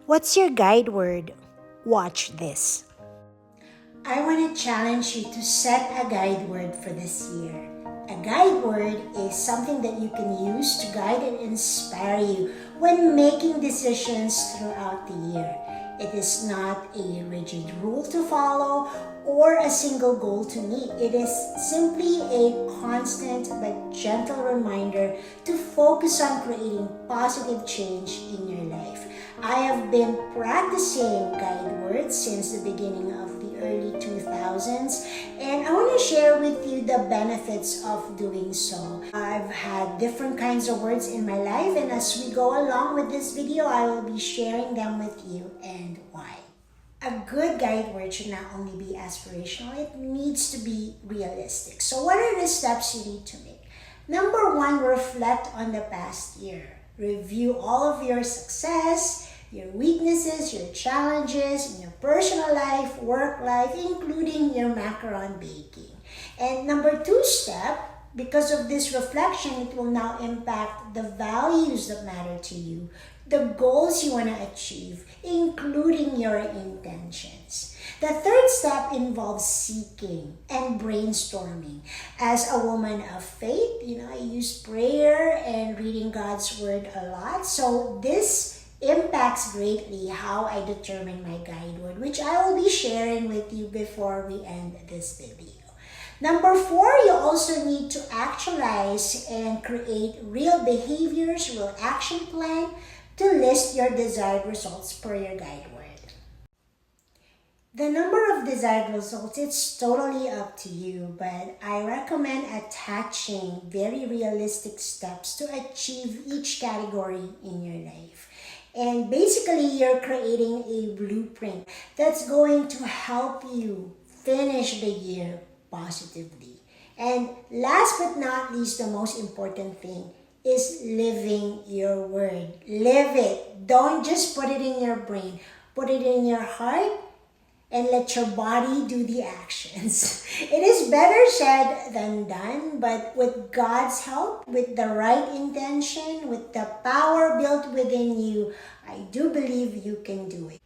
What's your guide word? Watch this. I want to challenge you to set a guide word for this year. A guide word is something that you can use to guide and inspire you when making decisions throughout the year. It is not a rigid rule to follow or a single goal to meet. It is simply a constant but gentle reminder to focus on creating positive change in your life. I have been practicing guide words since the beginning of the early 2000s, and I want to share with you the benefits of doing so. I've had different kinds of words in my life, and as we go along with this video, I will be sharing them with you and why. A good guide word should not only be aspirational, it needs to be realistic. So what are the steps you need to make? Number one, reflect on the past year. Review all of your success, your weaknesses, your challenges in your personal life, work life, including your macaron baking. And number two step, because of this reflection, it will now impact the values that matter to you, the goals you want to achieve, including your intentions. The third step involves seeking and brainstorming. As a woman of faith, I use prayer and reading God's word a lot. So this impacts greatly how I determine my guide word, which I will be sharing with you before we end this video. Number four, you also need to actualize and create real behaviors, real action plan to list your desired results per your guide word. The number of desired results, it's totally up to you, but I recommend attaching very realistic steps to achieve each category in your life. And basically, you're creating a blueprint that's going to help you finish the year positively. And last but not least, the most important thing is living your word. Live it. Don't just put it in your brain. Put it in your heart and let your body do the actions. It is better said than done, but with God's help, with the right intention, with the power built within you, I do believe you can do it.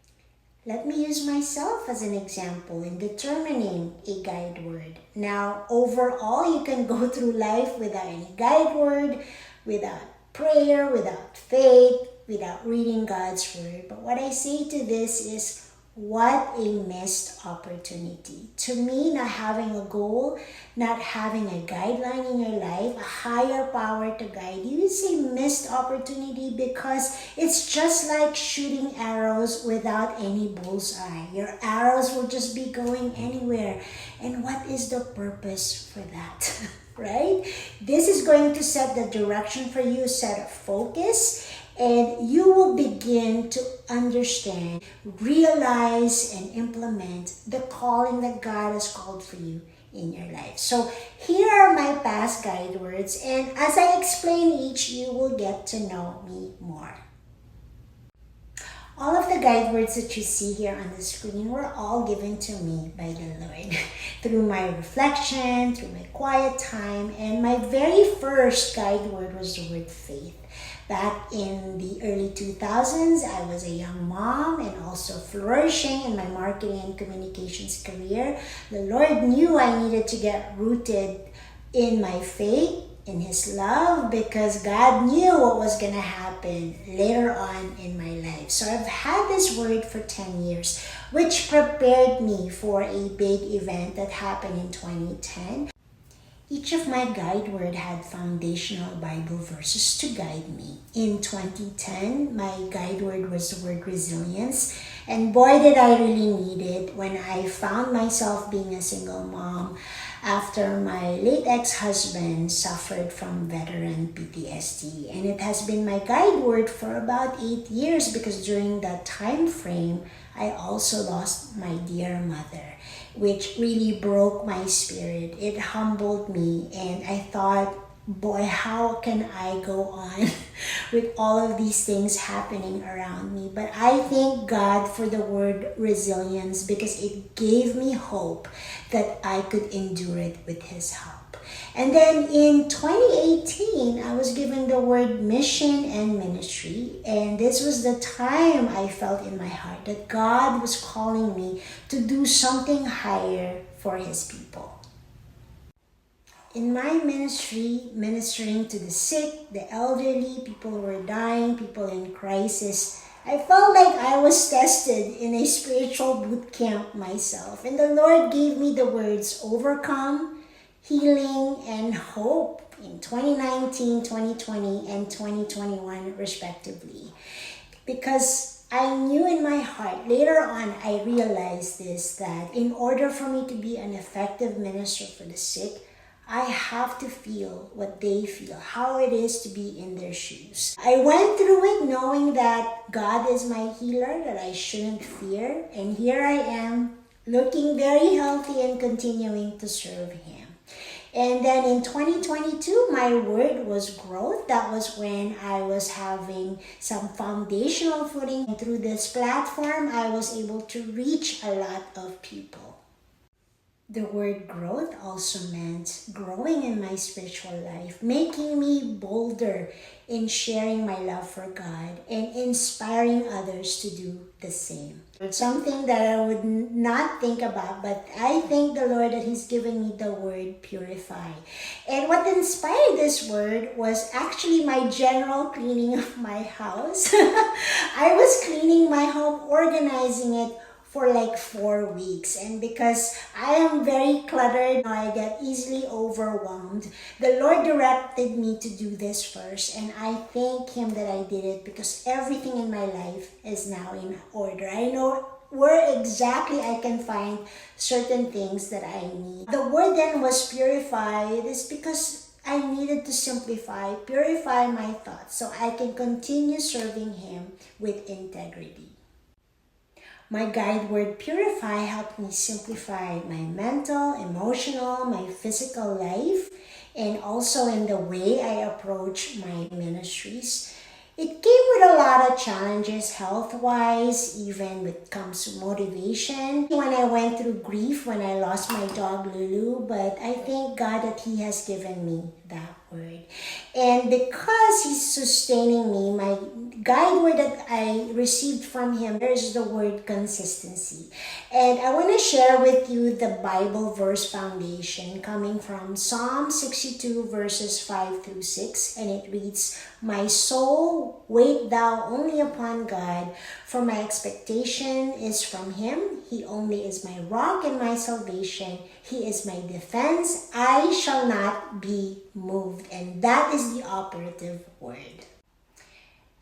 Let me use myself as an example in determining a guide word. Now, overall, you can go through life without any guide word, without prayer, without faith, without reading God's word. But what I say to this is, what a missed opportunity. To me, not having a goal, not having a guideline in your life, a higher power to guide you, is a missed opportunity because it's just like shooting arrows without any bullseye. Your arrows will just be going anywhere. And what is the purpose for that? Right? This is going to set the direction for you, set a focus, and you will begin to understand, realize, and implement the calling that God has called for you in your life. So here are my past guide words, and as I explain each, you will get to know me more. All of the guide words that you see here on the screen were all given to me by the Lord through my reflection, through my quiet time, and my very first guide word was the word faith. Back in the early 2000s, I was a young mom and also flourishing in my marketing and communications career. The Lord knew I needed to get rooted in my faith, in His love, because God knew what was going to happen later on in my life. So I've had this word for 10 years, which prepared me for a big event that happened in 2010. Each of my guide word had foundational Bible verses to guide me. In 2010, my guide word was the word resilience. And boy, did I really need it when I found myself being a single mom after my late ex-husband suffered from veteran PTSD. And it has been my guide word for about 8 years because during that time frame, I also lost my dear mother, which really broke my spirit. It humbled me, and I thought, boy, how can I go on with all of these things happening around me? But I thank God for the word resilience because it gave me hope that I could endure it with His help. And then in 2018, I was given the word mission and ministry. And this was the time I felt in my heart that God was calling me to do something higher for His people. In my ministry, ministering to the sick, the elderly, people who were dying, people in crisis, I felt like I was tested in a spiritual boot camp myself. And the Lord gave me the words overcome, healing, and hope in 2019, 2020, and 2021 respectively. Because I knew in my heart, later on I realized this, that in order for me to be an effective minister for the sick, I have to feel what they feel, how it is to be in their shoes. I went through it knowing that God is my healer, that I shouldn't fear. And here I am, looking very healthy and continuing to serve Him. And then in 2022, my word was growth. That was when I was having some foundational footing. And through this platform, I was able to reach a lot of people. The word growth also meant growing in my spiritual life, making me bolder in sharing my love for God and inspiring others to do the same. It's something that I would not think about, but I thank the Lord that He's given me the word purify. And what inspired this word was actually my general cleaning of my house. I was cleaning my home, organizing it for like 4 weeks, and because I am very cluttered, I get easily overwhelmed. The Lord directed me to do this first, and I thank Him that I did it because everything in my life is now in order. I know where exactly I can find certain things that I need. The word then was purify. It is because I needed to simplify, purify my thoughts so I can continue serving Him with integrity. My guide word purify helped me simplify my mental, emotional, my physical life, and also in the way I approach my ministries. It came with a lot of challenges health-wise, even when it comes to motivation. When I went through grief when I lost my dog Lulu, but I thank God that He has given me that word. And because He's sustaining me, my guide word that I received from Him, there's the word consistency. And I want to share with you the Bible verse foundation coming from Psalm 62 verses 5 through 6. And it reads, "My soul, wait thou only upon God, for my expectation is from Him. He only is my rock and my salvation. He is my defense. I shall not be moved." And that is the operative word.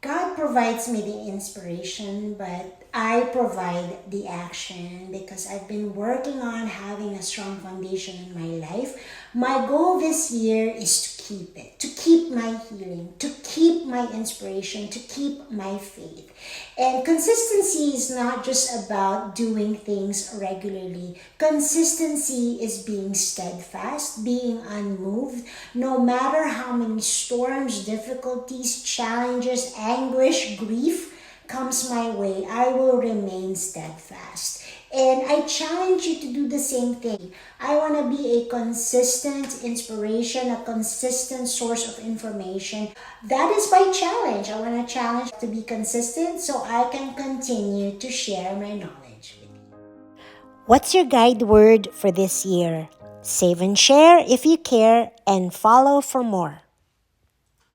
God provides me the inspiration, but I provide the action because I've been working on having a strong foundation in my life. My goal this year is to keep it, to keep my healing, to keep my inspiration, to keep my faith. And consistency is not just about doing things regularly. Consistency is being steadfast, being unmoved, no matter how many storms, difficulties, challenges, anguish, grief comes my way, I will remain steadfast. And I challenge you to do the same thing. I want to be a consistent inspiration, a consistent source of information. That is my challenge. I want to challenge to be consistent so I can continue to share my knowledge with you. What's your guide word for this year? Save and share if you care, and follow for more.